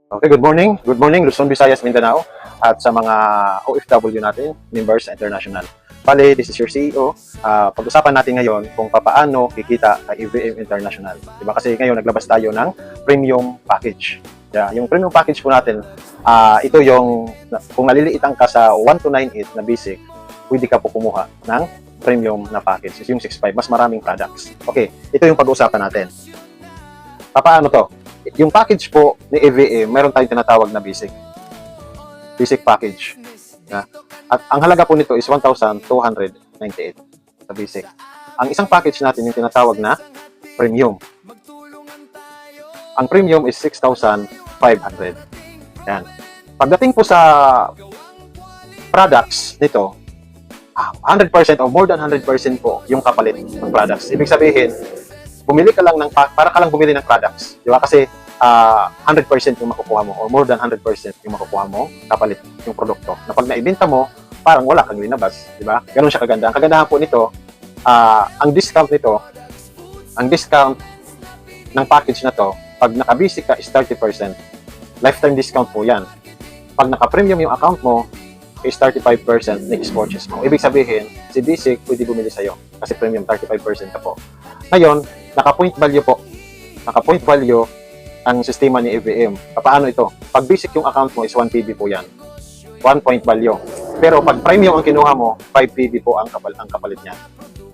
Okay, good morning. Good morning, Luzon, Visayas, Mindanao, at sa mga OFW natin, members sa international. Bale, this is your CEO. Pag-usapan natin ngayon kung paano kikita kay EVM International. Diba? Kasi ngayon naglabas tayo ng premium package. Yeah, yung premium package po natin, ito yung, kung naliliitan ka sa 1298 na basic, pwede ka po kumuha ng premium na package. Yung 65, mas maraming products. Okay, ito yung pag-uusapan natin. Paano to? Yung package po ni EVM, meron tayong tinatawag na basic package. Yeah. At ang halaga po nito is 1,298 sa basic. Ang isang package natin yung tinatawag na premium. Ang premium is 6,500. Yan. Pagdating po sa products nito, 100% or more than 100% po yung kapalit ng products. Ibig sabihin, bumili ka lang ng para ka lang bumili ng products, di ba? Kasi 100% yung makukuha mo or more than 100% yung makukuha mo kapalit yung produkto. Na pag naibenta mo, parang wala kang linabas, di ba? Ganun siya kaganda. Ang kagandahan po nito, ang discount nito, ang discount ng package na to, pag naka-basic ka is 30%. Lifetime discount po yan. Pag naka-premium yung account mo, is 35% next purchase mo. Ibig sabihin, si basic pwede bumili sa'yo kasi premium 35% ka po. Ngayon, naka-point value po. Naka-point value ang sistema ni EVM. Paano ito? Pag basic yung account mo is 1 PB po yan. 1 point value. Pero pag premium ang kinuha mo, 5 PB po ang kapalit niya.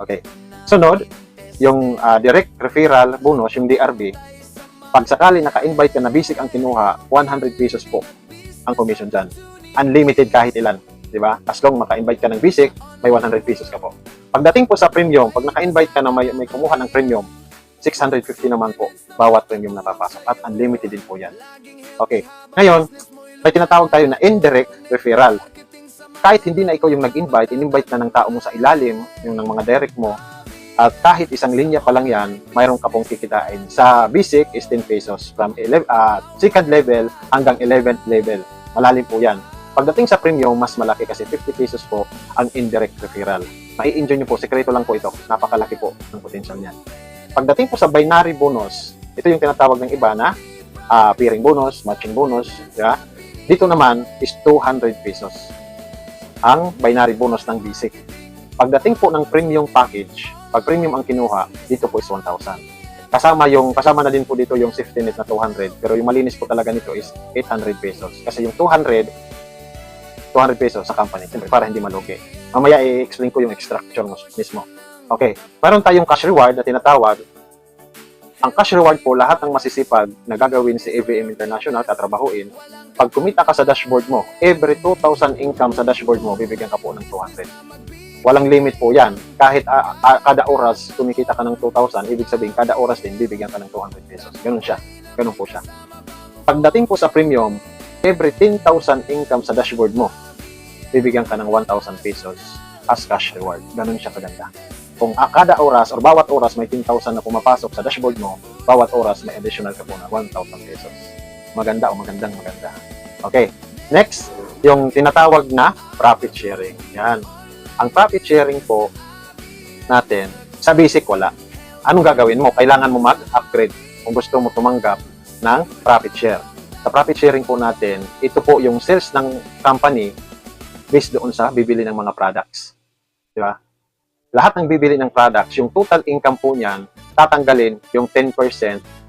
Okay. Sunod, yung direct referral bonus, yung DRB, pag sakali naka-invite ka na basic ang kinuha, 100 pesos po ang commission dyan. Unlimited kahit ilan. Diba? As long maka-invite ka ng basic, may 100 pesos ka po. Pagdating po sa premium, pag naka-invite ka na may kumuha ng premium, 650 naman po bawat premium na papasok at unlimited din po yan. Okay. Ngayon, may tinatawag tayo na indirect referral. Kahit hindi na ikaw yung nag-invite, in-invite na ng tao mo sa ilalim, yung ng mga direct mo, at kahit isang linya pa lang yan, mayroon ka pong kikitain. Sa basic is 10 pesos from second level hanggang 11th level. Malalim po yan. Pagdating sa premium, mas malaki kasi 50 pesos po ang indirect referral. Mai-enjoy nyo po, sekreto lang po ito. Napakalaki po ng potential niyan. Pagdating po sa binary bonus, ito yung tinatawag ng iba na pairing bonus, matching bonus. Yeah? Dito naman is 200 pesos ang binary bonus ng basic. Pagdating po ng premium package, pag premium ang kinuha, dito po is 1,000. Kasama na din po dito yung safety net na 200, pero yung malinis po talaga nito is 800 pesos. Kasi yung 200 pesos sa company, siyempre para hindi malugi. Mamaya i-explain ko yung extraction mismo. Okay, meron tayong cash reward na tinatawag. Ang cash reward po, lahat ng masisipag na gagawin si EVM International, tatrabahuin, pag kumita ka sa dashboard mo, every 2,000 income sa dashboard mo, bibigyan ka po ng 200. Walang limit po yan. Kahit kada oras kumikita ka ng 2,000, ibig sabihin kada oras din bibigyan ka ng 200 pesos. Ganun siya. Ganun po siya. Pagdating po sa premium, every 10,000 income sa dashboard mo, bibigyan ka ng 1,000 pesos as cash reward. Ganun siya kaganda. Kung kada oras or bawat oras may 10,000 na pumapasok sa dashboard mo, bawat oras may additional ka po na 1,000 pesos. Maganda o maganda. Okay. Next, yung tinatawag na profit sharing. Yan. Ang profit sharing po natin, sa basic wala. Anong gagawin mo? Kailangan mo mag-upgrade kung gusto mo tumanggap ng profit share. Sa profit sharing po natin, ito po yung sales ng company based doon sa bibili ng mga products. Di ba? Lahat ng bibili ng products, yung total income po niyan, tatanggalin yung 10%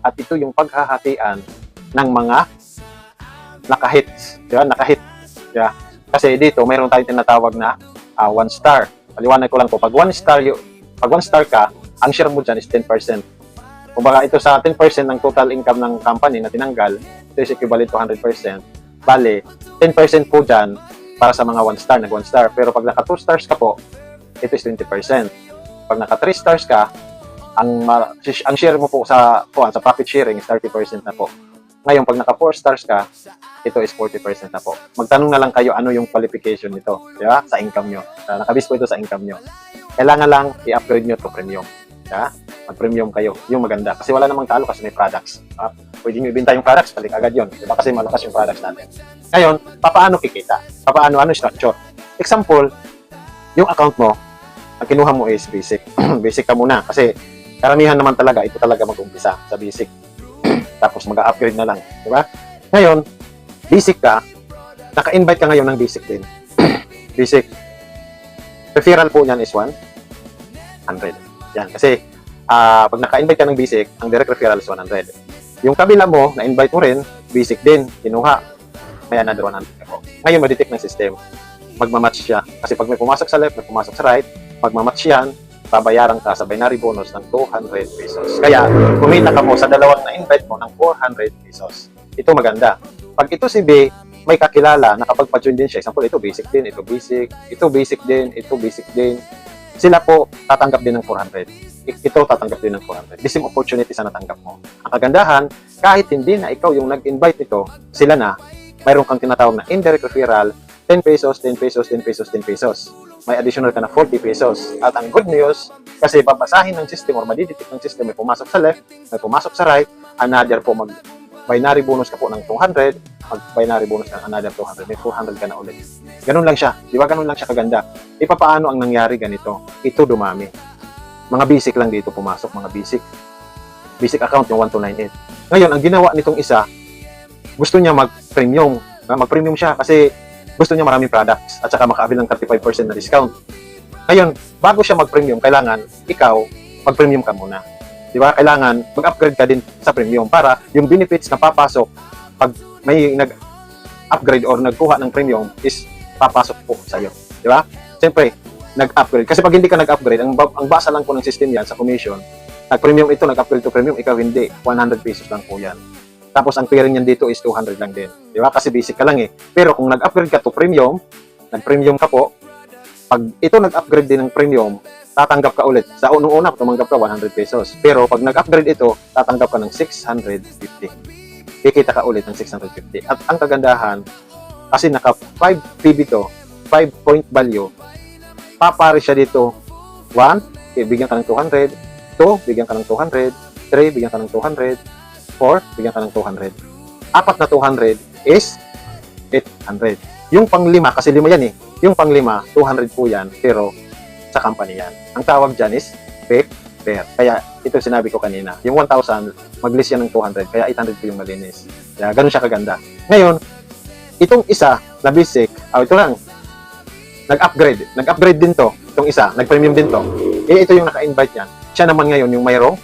at ito yung paghahatian ng mga naka-hits. Di ba? Naka-hit. Di ba? Kasi dito, mayroon tayong tinatawag na 1 star. Paliwanag ko lang po, pag 1 star ka, ang share mo dyan is 10%. Kumbaga ito sa 10% ng total income ng company na tinanggal, ito is equivalent to 100%. Bale, 10% po dyan para sa mga 1 star, nag 1 star. Pero pag naka 2 stars ka po, ito is 20%. Pag naka 3 stars ka, ang share mo po sa profit sharing is 30% na po. Ngayon, pag naka 4 stars ka, ito is 40% na po. Magtanong na lang kayo ano yung qualification nito, di ba? Sa income nyo. Nakabase po ito sa income nyo. Kailangan lang i-upgrade nyo to premium. Yeah? Mag-premium kayo. Yung maganda. Kasi wala namang talo kasi may products. Pwede nyo ibenta yung products, balik agad yun. Diba? Kasi malakas yung products natin. Ngayon, paano kikita? Ano structure? Example, yung account mo, ang kinuha mo is basic. Basic ka muna. Kasi karamihan naman talaga, ito talaga mag-umpisa sa basic. Tapos mag-upgrade na lang. Diba? Ngayon, basic ka, naka-invite ka ngayon ng basic din. Basic. Referral po niyan is 100. Yan, kasi pag naka-invite ka ng basic, ang direct referral is 100. Yung kabila mo, na-invite mo rin, basic din, kinuha, may another 100 ako. Ngayon, ma-detect ng system. Magmamatch siya. Kasi pag may pumasok sa left, may pumasok sa right, magmamatch yan, babayaran ka sa binary bonus ng 200 pesos. Kaya, kumita ka mo sa dalawang na-invite mo ng 400 pesos. Ito maganda. Pag ito si B, may kakilala, nakapagpa-join din siya. Example, ito basic din, ito basic din, ito basic din. Sila po, tatanggap din ng 400. Ito tatanggap din ng 400. The same opportunity sa natanggap mo. Ang kagandahan, kahit hindi na ikaw yung nag-invite nito, sila na, mayroon kang tinatawag na indirect referral, 10 pesos, 10 pesos, 10 pesos, 10 pesos. May additional ka na 40 pesos. At ang good news, kasi babasahin ng system or madidetect ng system, may pumasok sa left, may pumasok sa right, another po binary bonus ka po ng 200, binary bonus ka ng another 200, may 400 ka na ulit. Ganun lang siya. Di ba ganun lang siya kaganda? Paano ang nangyari ganito? Ito dumami. Mga basic lang dito pumasok, mga basic. Basic account yung 1298. Ngayon, ang ginawa nitong isa, gusto niya mag-premium. Mag-premium siya kasi gusto niya maraming products at saka maka-avail ng 35% na discount. Ngayon, bago siya mag-premium, kailangan ikaw mag-premium ka muna. Di ba? Kailangan mag-upgrade ka din sa premium para yung benefits na papasok pag may nag-upgrade or nagkuha ng premium is papasok po sa iyo. Di ba? Siyempre, nag-upgrade. Kasi pag hindi ka nag-upgrade, ang basa lang po ng system yan sa commission, nag-premium ito, nag-upgrade to premium, ikaw hindi. 100 pesos lang po yan. Tapos ang pairing niyan dito is 200 lang din. Di ba? Kasi basic ka lang eh. Pero kung nag-upgrade ka to premium, nag-premium ka po, pag ito nag-upgrade din ng premium, tatanggap ka ulit. Sa unang-una, tumanggap ka 100 pesos. Pero pag nag-upgrade ito, tatanggap ka ng 650. Kikita ka ulit ng 650. At ang kagandahan, kasi naka 5 PB to, 5 point value, papari siya dito. 1, bigyan ka ng 200. 2, bigyan ka ng 200. 3, bigyan ka ng 200. 4, bigyan ka ng 200. Apat na 200 is 800. Yung pang-5, kasi 5 yan eh. Yung pang-5, 200 po yan, pero sa company yan. Ang tawag dyan is pair. Kaya ito sinabi ko kanina, yung 1,000, mag-list yan ng 200, kaya 800 po yung malinis. Kaya ganun siya kaganda. Ngayon, itong isa na basic, ito lang, nag-upgrade din to, itong isa, nag-premium din to. Ito yung naka-invite yan. Siya naman ngayon yung mayroong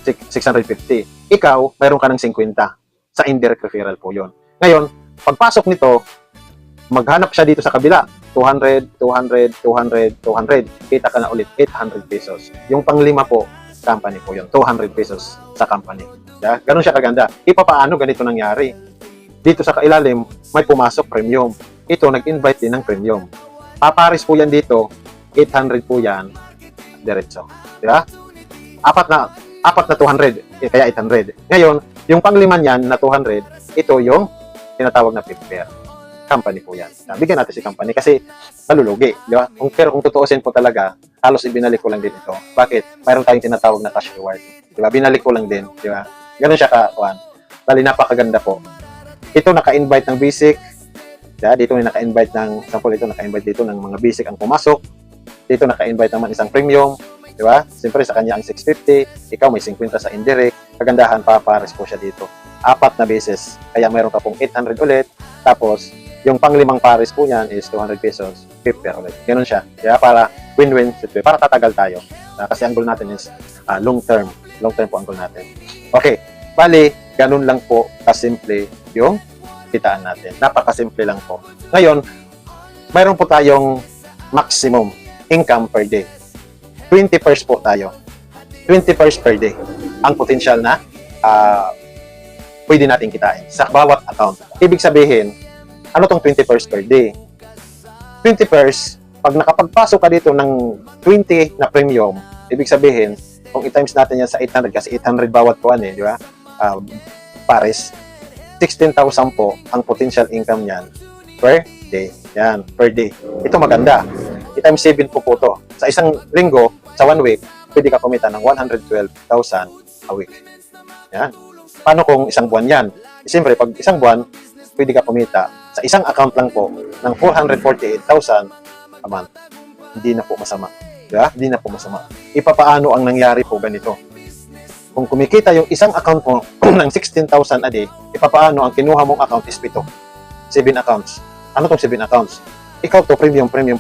650. Ikaw, mayroon ka ng 50. Sa indirect referral po yon. Ngayon, pagpasok nito, maghanap siya dito sa kabila. 200, 200, 200, 200. Kita ka na ulit, 800 pesos. Yung pang-5 po, company po yun. 200 pesos sa company. Yeah? Ganun siya kaganda. Paano ganito nangyari? Dito sa kailalim, may pumasok premium. Ito, nag-invite din ng premium. Paparis po yan dito, 800 po yan, diretso. Diba? Apat na 200, kaya 800. Ngayon, yung pang-5 niyan na 200, ito yung tinatawag na prepare. Company po yan. Bigyan natin si company kasi malulugi. Di ba? Pero kung tutuusin po talaga, halos ibinalik ko lang din ito. Bakit? Mayroon tayong tinatawag na cash reward. Di ba? Binalik ko lang din. Di ba? Ganun siya ka-kuhan. Bali, napakaganda po. Ito naka-invite ng basic. Diba? Dito naka-invite ng, sample ito, naka-invite dito ng mga basic ang pumasok. Dito naka-invite naman isang premium. Di ba? Siyempre sa kanya ang 650. Ikaw may 50 sa indirect. Kagandahan, papares po siya dito. 4 na beses. Kaya mayroon ka pong 800 ulit. Tapos, yung pang-5 pares po niyan is 200 pesos, 50 ulit. Ganun siya. Kaya para win-win situation. Para tatagal tayo. Kasi ang goal natin is long term. Long term po ang goal natin. Okay. Bali, ganun lang po kasimple yung kitaan natin. Napakasimple lang po. Ngayon, mayroon po tayong maximum income per day. 20 pairs po tayo. 20 pairs per day. Ang potential na pwede natin kitain sa bawat account. Ibig sabihin, ano tong 20 pairs per day? 20 pairs, pag nakapagpasok ka dito ng 20 na premium, ibig sabihin, kung i-times natin yan sa 800, kasi 800 bawat kuan eh, di ba? Pares, 16,000 po ang potential income niyan per day. Yan, per day. Ito maganda. I-times 7 po to. Sa isang linggo, sa 1 week, pwede ka kumita ng 112,000 a week. Yan. Paano kung isang buwan yan? Siyempre, pag isang buwan, pwede ka kumita sa isang account lang po ng 448,000 a month. Hindi na po masama. Diba? Hindi na po masama. Paano ang nangyari po ganito? Kung kumikita yung isang account mo ng 16,000 a day, ipapaano ang kinuha mong account is 7. 7 accounts. Ano tong 7 accounts? Ikaw to premium. 7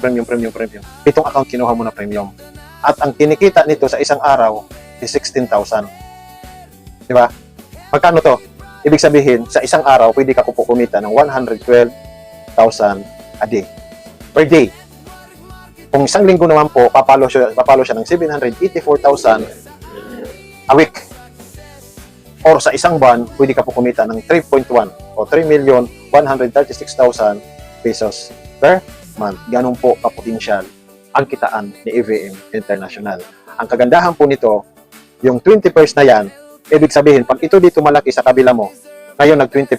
account kinuha mo na premium. At ang kinikita nito sa isang araw is 16,000. Di ba? Magkano to? Ibig sabihin, sa isang araw, pwede ka kumita ng 112,000 a day. Per day. Kung isang linggo naman po, papalo siya ng 784,000 a week. Or sa isang buwan, pwede ka kumita ng 3.1 o 3,136,000 pesos per month. Ganun po ka-potential ang kitaan ni EVM International. Ang kagandahan po nito, yung 20% na yan, ibig sabihin, pag ito dito malaki sa kabila mo, ngayon nag-20%,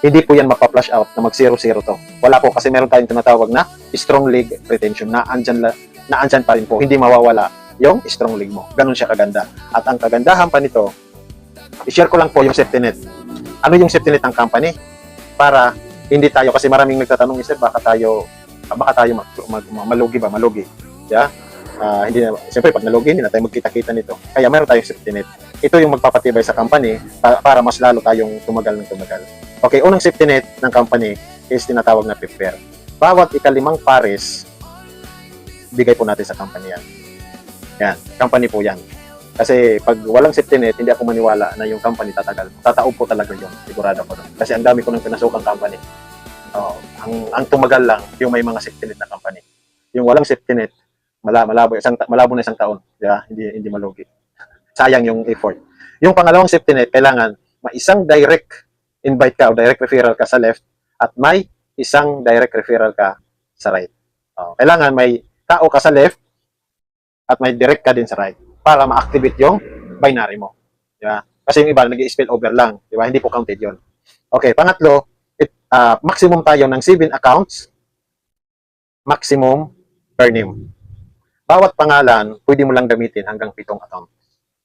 hindi po yan mapa-flush out na mag-0-0 to. Wala po kasi meron tayong tinatawag na strong leg retention na andyan pa rin po. Hindi mawawala yung strong leg mo. Ganun siya kaganda. At ang kagandahan pa nito, i-share ko lang po yung safety net. Ano yung safety net ng company? Para hindi tayo, kasi maraming nagtatanong, sir, baka tayo malugi ba? Malugi. Yeah? Hindi na, siyempre pag nalugi, hindi na tayo magkita-kita nito. Kaya meron tayong safety net. Ito yung magpapatibay sa company para mas lalo tayong tumagal ng tumagal. Okay, unang safety net ng company is tinatawag na prepare. Bawat ika-5 pares, bigay po natin sa company yan. Yan, company po yan. Kasi pag walang safety net, hindi ako maniwala na yung company tatagal. Tatao po talaga yun, sigurado ko doon. Kasi ang dami ko nang pinasukang company. Ang tumagal lang yung may mga safety net na company. Yung walang safety net, malabo na isang taon. Yeah, hindi malugi. Sayang yung effort. Yung pangalawang safety net, kailangan may isang direct invite ka o direct referral ka sa left at may isang direct referral ka sa right. Kailangan may tao ka sa left at may direct ka din sa right para ma-activate yung binary mo. Diba? Kasi yung iba nag-i-spill over lang. Diba? Hindi po counted yun. Okay, pangatlo, maximum tayo ng 7 accounts, maximum per name. Bawat pangalan, pwede mo lang gamitin hanggang 7 accounts.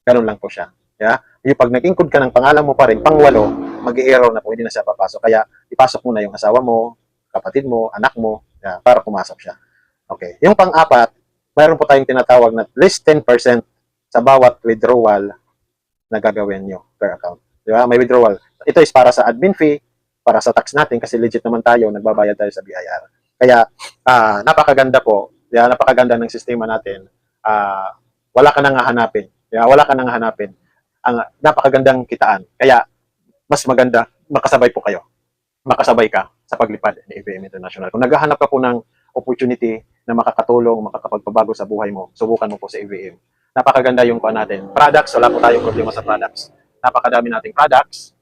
Ganun lang po siya. Yeah? Yung pag nag-include ka ng pangalan mo pa rin, pang-8, mag-i-error na po, hindi na siya papasok. Kaya ipasok mo na yung asawa mo, kapatid mo, anak mo, yeah, para pumasok siya. Okay. Yung pang-4, mayroon po tayong tinatawag na at least 10% sa bawat withdrawal na gagawin nyo per account. Di ba? May withdrawal. Ito is para sa admin fee, para sa tax natin kasi legit naman tayo, nagbabayad tayo sa BIR. Kaya napakaganda po. Yeah, napakaganda ng sistema natin. Wala ka nang hahanapin. Yeah, wala ka nang hahanapin. Ang napakagandang kitaan. Kaya mas maganda makasabay po kayo. Makasabay ka sa paglipad ni EVM International. Kung naghahanap ka po ng opportunity na makakatulong, makakapagpabago sa buhay mo, subukan mo po sa EVM. Napakaganda yung pa natin. Products, wala po tayong problema sa products. Napakadami nating products.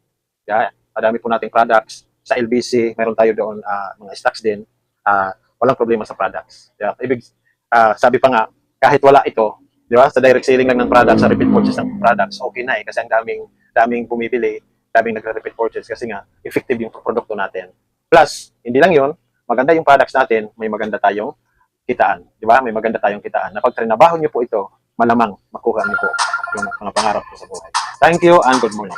Yeah, madami po nating products. Sa LBC, meron tayo doon mga stocks din. Walang problema sa products. Yeah, sabi pa nga, kahit wala ito, di ba? Sa direct selling lang ng products, sa repeat purchase ng products, okay na eh. Kasi ang daming bumibili, daming nagre-repeat purchase kasi nga, effective yung produkto natin. Plus, hindi lang yun, maganda yung products natin, may maganda tayong kitaan. Di ba? May maganda tayong kitaan. Na pag trinabaho nyo po ito, malamang makuha nyo po yung mga pangarap ko sa buhay. Thank you and good morning.